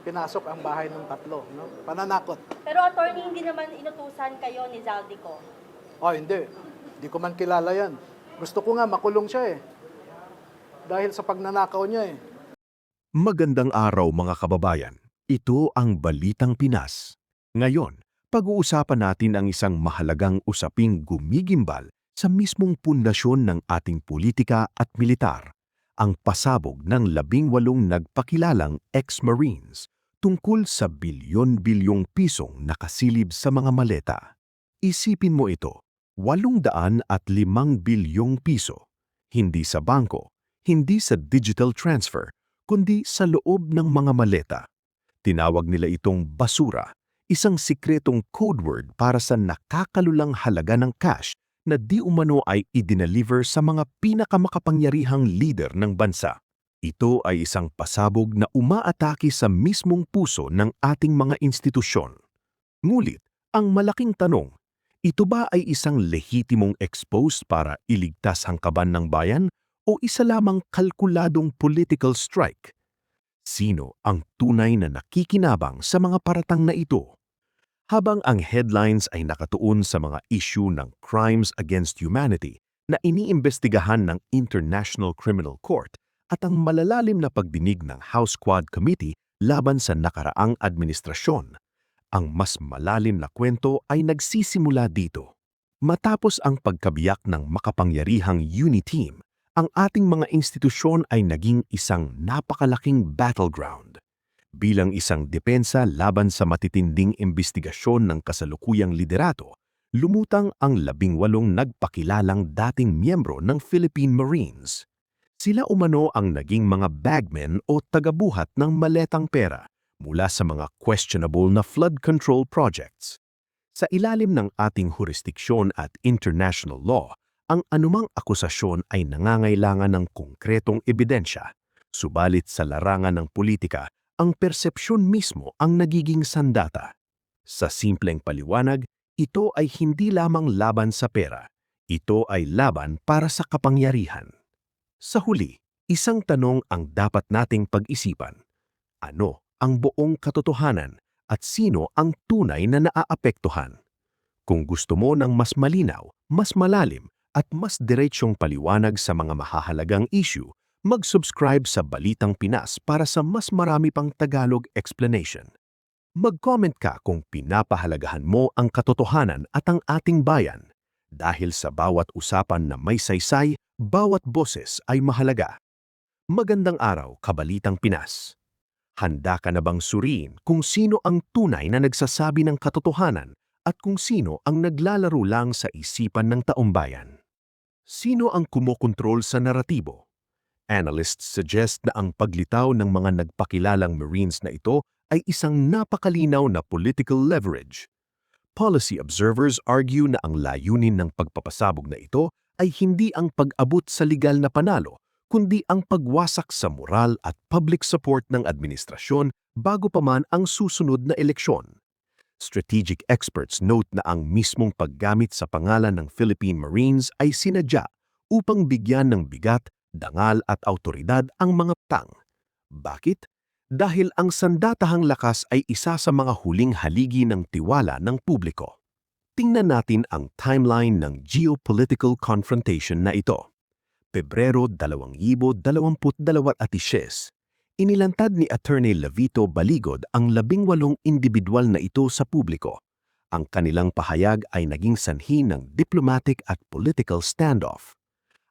pinasok ang bahay ng tatlo, no? Pananakot. Pero attorney, hindi naman inutusan kayo ni Zaldico. Oh, hindi. Hindi ko man kilala yan. Gusto ko nga makulong siya eh. Dahil sa pagnanakaw niya eh. Magandang araw mga kababayan. Ito ang Balitang Pinas. Ngayon, pag-uusapan natin ang isang mahalagang usaping gumigimbal sa mismong pundasyon ng ating politika at militar, ang pasabog ng 18 nagpakilalang ex-Marines tungkol sa bilyon-bilyong pisong nakasilib sa mga maleta. Isipin mo ito, 805 bilyong piso, hindi sa bangko, hindi sa digital transfer, kundi sa loob ng mga maleta. Tinawag nila itong basura, isang sikretong code word para sa nakakalulang halaga ng cash na di umano ay idineliver sa mga pinakamakapangyarihang leader ng bansa. Ito ay isang pasabog na umaatake sa mismong puso ng ating mga institusyon. Ngulit, ang malaking tanong, ito ba ay isang lehitimong expose para iligtas ang kaban ng bayan o isa lamang kalkuladong political strike? Sino ang tunay na nakikinabang sa mga paratang na ito? Habang ang headlines ay nakatuon sa mga issue ng crimes against humanity na iniimbestigahan ng International Criminal Court at ang malalalim na pagdinig ng House Quad Committee laban sa nakaraang administrasyon, ang mas malalim na kwento ay nagsisimula dito. Matapos ang pagkabiyak ng makapangyarihang UNITEAM, ang ating mga institusyon ay naging isang napakalaking battleground. Bilang isang depensa laban sa matitinding imbestigasyon ng kasalukuyang liderato, lumutang ang 18 nagpakilalang dating miyembro ng Philippine Marines. Sila umano ang naging mga bagmen o tagabuhat ng maletang pera mula sa mga questionable na flood control projects. Sa ilalim ng ating jurisdiksyon at international law, ang anumang akusasyon ay nangangailangan ng konkretong ebidensya. Subalit sa larangan ng politika, ang persepsyon mismo ang nagiging sandata. Sa simpleng paliwanag, ito ay hindi lamang laban sa pera. Ito ay laban para sa kapangyarihan. Sa huli, isang tanong ang dapat nating pag-isipan. Ano ang buong katotohanan at sino ang tunay na naaapektuhan? Kung gusto mo ng mas malinaw, mas malalim, at mas diretsyong paliwanag sa mga mahahalagang issue, mag-subscribe sa Balitang Pinas para sa mas marami pang Tagalog explanation. Mag-comment ka kung pinapahalagahan mo ang katotohanan at ang ating bayan. Dahil sa bawat usapan na may saysay, bawat boses ay mahalaga. Magandang araw, Kabalitang Pinas. Handa ka na bang suriin kung sino ang tunay na nagsasabi ng katotohanan at kung sino ang naglalaro lang sa isipan ng taumbayan? Sino ang kumokontrol sa naratibo? Analysts suggest na ang paglitaw ng mga nagpakilalang Marines na ito ay isang napakalinaw na political leverage. Policy observers argue na ang layunin ng pagpapasabog na ito ay hindi ang pag-abot sa legal na panalo, kundi ang pagwasak sa moral at public support ng administrasyon bago pa man ang susunod na eleksyon. Strategic experts note na ang mismong paggamit sa pangalan ng Philippine Marines ay sinadya upang bigyan ng bigat, dangal at autoridad ang mga tang. Bakit? Dahil ang sandatahang lakas ay isa sa mga huling haligi ng tiwala ng publiko. Tingnan natin ang timeline ng geopolitical confrontation na ito. Pebrero 2022, inilantad ni Attorney Levito Baligod ang 18 individual na ito sa publiko. Ang kanilang pahayag ay naging sanhi ng diplomatic at political standoff.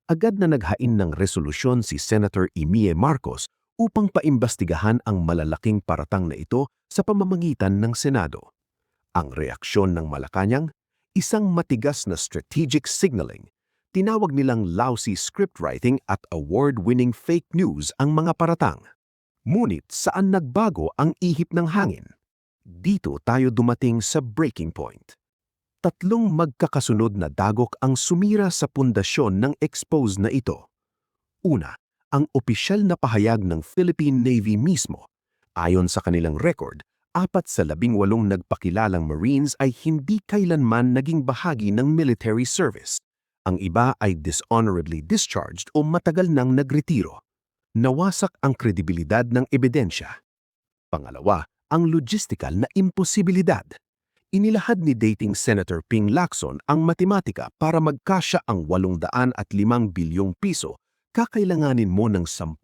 Agad na naghain ng resolusyon si Senator Imie Marcos upang paimbestigahan ang malalaking paratang na ito sa pamamagitan ng Senado. Ang reaksyon ng Malacanang, isang matigas na strategic signaling. Tinawag nilang lousy scriptwriting at award-winning fake news ang mga paratang. Ngunit saan nagbago ang ihip ng hangin? Dito tayo dumating sa breaking point. Tatlong magkakasunod na dagok ang sumira sa pundasyon ng expose na ito. Una, ang opisyal na pahayag ng Philippine Navy mismo. Ayon sa kanilang record, 4 sa 18 nagpakilalang Marines ay hindi kailanman naging bahagi ng military service. Ang iba ay dishonorably discharged o matagal nang nagretiro. Nawasak ang kredibilidad ng ebidensya. Pangalawa, ang logistical na imposibilidad. Inilahad ni dating Senator Ping Lacson ang matematika para magkasya ang 805 bilyong piso. Kakailanganin mo ng 10,000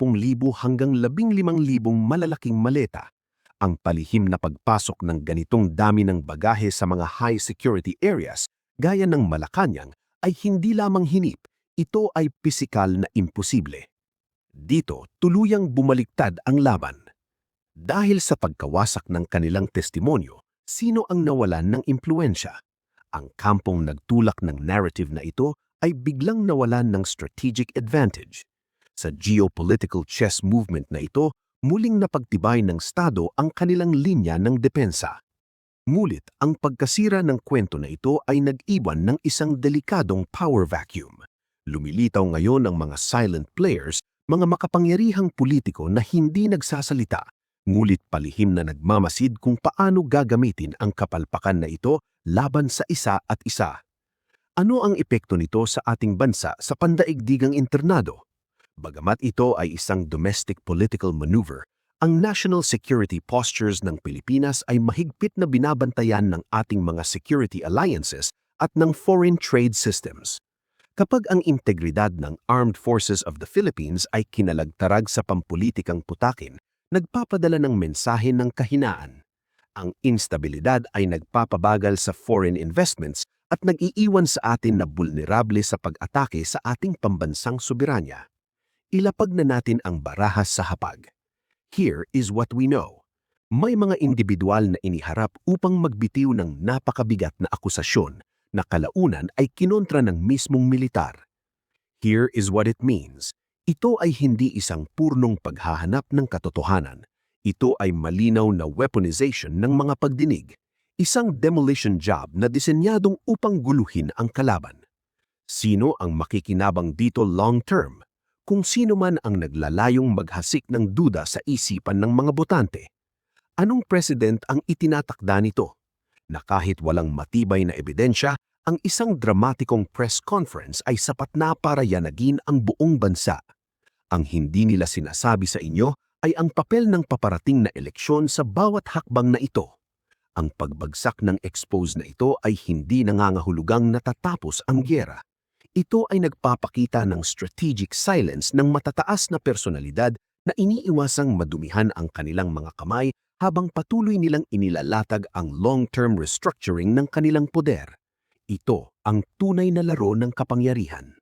hanggang 15,000 malalaking maleta. Ang palihim na pagpasok ng ganitong dami ng bagahe sa mga high-security areas, gaya ng Malacanang, ay hindi lamang hinip, ito ay pisikal na imposible. Dito, tuluyang bumaliktad ang laban. Dahil sa pagkawasak ng kanilang testimonyo, sino ang nawalan ng impluensya? Ang kampong nagtulak ng narrative na ito ay biglang nawalan ng strategic advantage. Sa geopolitical chess movement na ito, muling napagtibay ng Estado ang kanilang linya ng depensa. Ngunit ang pagkasira ng kwento na ito ay nag-iwan ng isang delikadong power vacuum. Lumilitaw ngayon ang mga silent players, mga makapangyarihang politiko na hindi nagsasalita, ngulit palihim na nagmamasid kung paano gagamitin ang kapalpakan na ito laban sa isa at isa. Ano ang epekto nito sa ating bansa sa pandaigdigang internado? Bagamat ito ay isang domestic political maneuver, ang national security postures ng Pilipinas ay mahigpit na binabantayan ng ating mga security alliances at ng foreign trade systems. Kapag ang integridad ng Armed Forces of the Philippines ay kinalagtarag sa pampulitikang putakin, nagpapadala ng mensahe ng kahinaan. Ang instabilidad ay nagpapabagal sa foreign investments at nag-iiwan sa atin na vulnerable sa pag-atake sa ating pambansang soberanya. Ilapag na natin ang barahas sa hapag. Here is what we know. May mga individual na iniharap upang magbitiw ng napakabigat na akusasyon na kalaunan ay kinontra ng mismong militar. Here is what it means. Ito ay hindi isang purnong paghahanap ng katotohanan. Ito ay malinaw na weaponization ng mga pagdinig. Isang demolition job na disenyadong upang guluhin ang kalaban. Sino ang makikinabang dito long-term? Kung sino man ang naglalayong maghasik ng duda sa isipan ng mga botante. Anong president ang itinatakda nito? Na kahit walang matibay na ebidensya, ang isang dramatikong press conference ay sapat na para yanagin ang buong bansa. Ang hindi nila sinasabi sa inyo ay ang papel ng paparating na eleksyon sa bawat hakbang na ito. Ang pagbagsak ng expose na ito ay hindi nangangahulugang natatapos ang gyera. Ito ay nagpapakita ng strategic silence ng matataas na personalidad na iniiwasang madumihan ang kanilang mga kamay habang patuloy nilang inilalatag ang long-term restructuring ng kanilang poder. Ito ang tunay na laro ng kapangyarihan.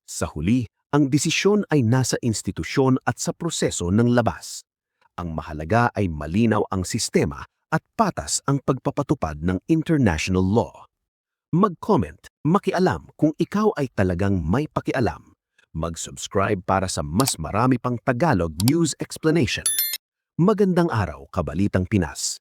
Sa huli, ang desisyon ay nasa institusyon at sa proseso ng labas. Ang mahalaga ay malinaw ang sistema at patas ang pagpapatupad ng international law. Mag-comment, makialam kung ikaw ay talagang may pakialam. Mag-subscribe para sa mas marami pang Tagalog news explanation. Magandang araw, Kabalitang Pinas!